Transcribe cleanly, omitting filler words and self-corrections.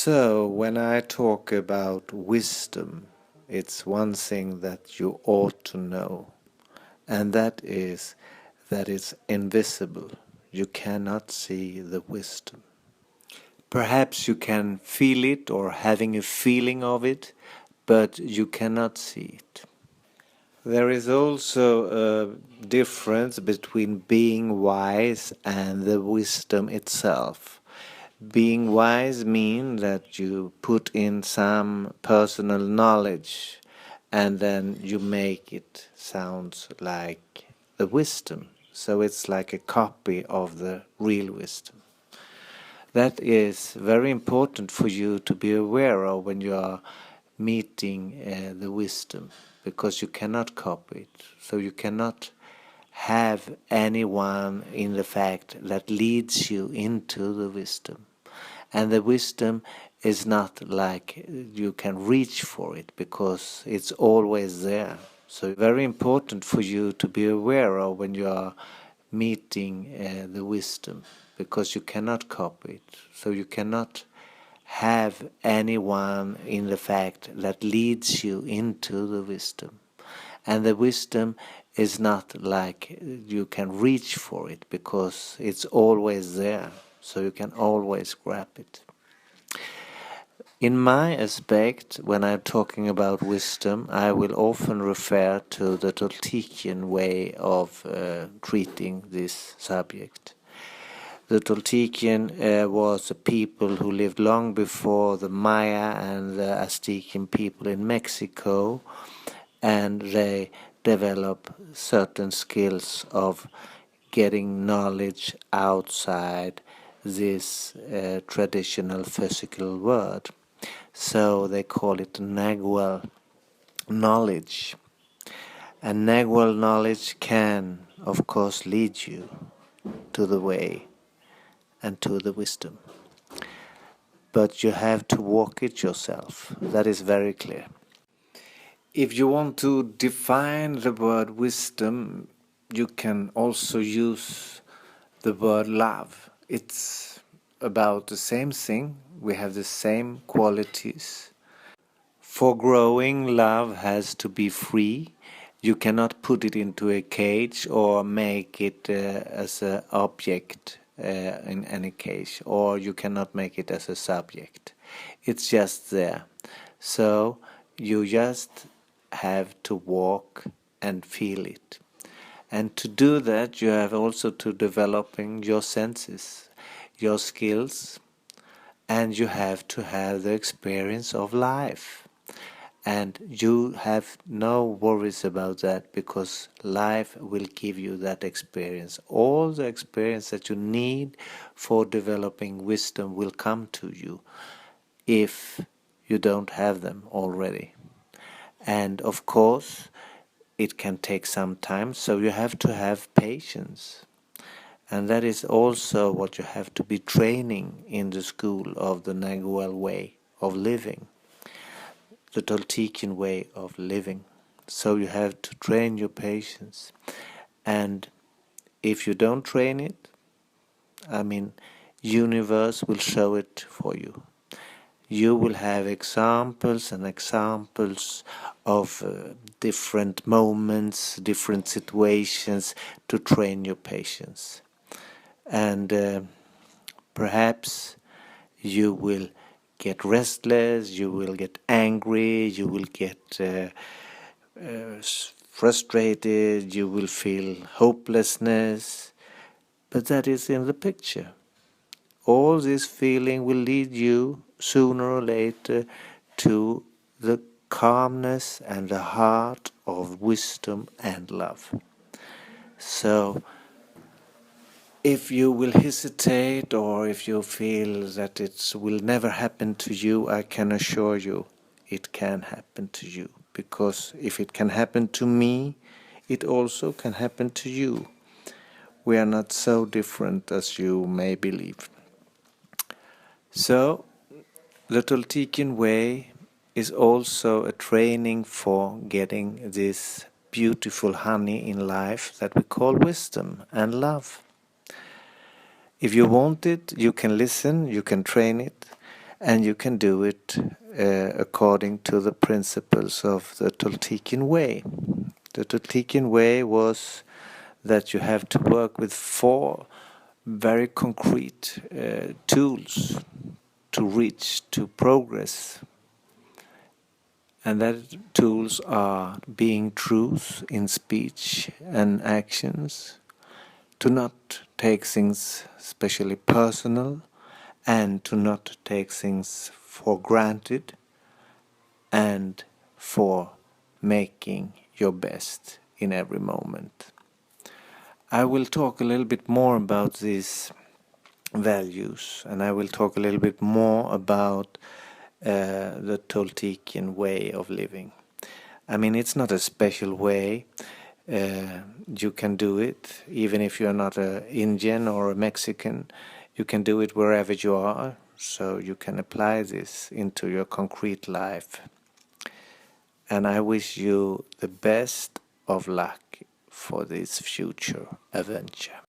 So, when I talk about wisdom, it's one thing that you ought to know, and that is that it's invisible. You cannot see the wisdom. Perhaps you can feel it or having a feeling of it, but you cannot see it. There is also a difference between being wise and the wisdom itself. Being wise means that you put in some personal knowledge and then you make it sound like the wisdom. So it's like a copy of the real wisdom. That is very important for you to be aware of when you are meeting the wisdom, because you cannot copy it. So you cannot have anyone in the fact that leads you into the wisdom. And the wisdom is not like you can reach for it, because it's always there. So very important for you to be aware of when you are meeting the wisdom, because you cannot copy it. So you cannot have anyone in the fact that leads you into the wisdom. And the wisdom is not like you can reach for it, because it's always there. So you can always grab it. In my aspect, when I'm talking about wisdom, I will often refer to the Toltecian way of treating this subject. The Toltecian was a people who lived long before the Maya and the Aztecan people in Mexico, and they develop certain skills of getting knowledge outside this traditional physical world. So they call it Nagual knowledge. And Nagual knowledge can, of course, lead you to the way and to the wisdom. But you have to walk it yourself. That is very clear. If you want to define the word wisdom, you can also use the word love. It's about the same thing. We have the same qualities. For growing, love has to be free. You cannot put it into a cage or make it as an object in any case, or you cannot make it as a subject. It's just there. So you just have to walk and feel it. And to do that, you have also to developing your senses, your skills, and you have to have the experience of life. And you have no worries about that, because life will give you that experience. All the experience that you need for developing wisdom will come to you if you don't have them already. And of course, it can take some time, so you have to have patience. And that is also what you have to be training in the school of the Nagual way of living, the Toltecian way of living. So you have to train your patience. And if you don't train it, universe will show it for you. You will have examples and examples of different moments, different situations to train your patience. And perhaps you will get restless, you will get angry, you will get frustrated, you will feel hopelessness, but that is in the picture. All this feeling will lead you sooner or later to the calmness and the heart of wisdom and love. So if you will hesitate, or if you feel that it will never happen to you, I can assure you it can happen to you. Because if it can happen to me, it also can happen to you. We are not so different as you may believe. So, the Toltecian way is also a training for getting this beautiful honey in life that we call wisdom and love. If you want it, you can listen, you can train it, And you can do it according to the principles of the Toltecian Way. The Toltecian Way was that you have to work with 4 very concrete tools to reach to progress. And that tools are being truth in speech and actions, to not take things especially personal, and to not take things for granted, and for making your best in every moment. I will talk a little bit more about these values, and I will talk a little bit more about the Toltecian way of living. I mean, it's not a special way. You can do it even if you're not an Indian or a Mexican. You can do it wherever you are, so you can apply this into your concrete life. And I wish you the best of luck for this future adventure.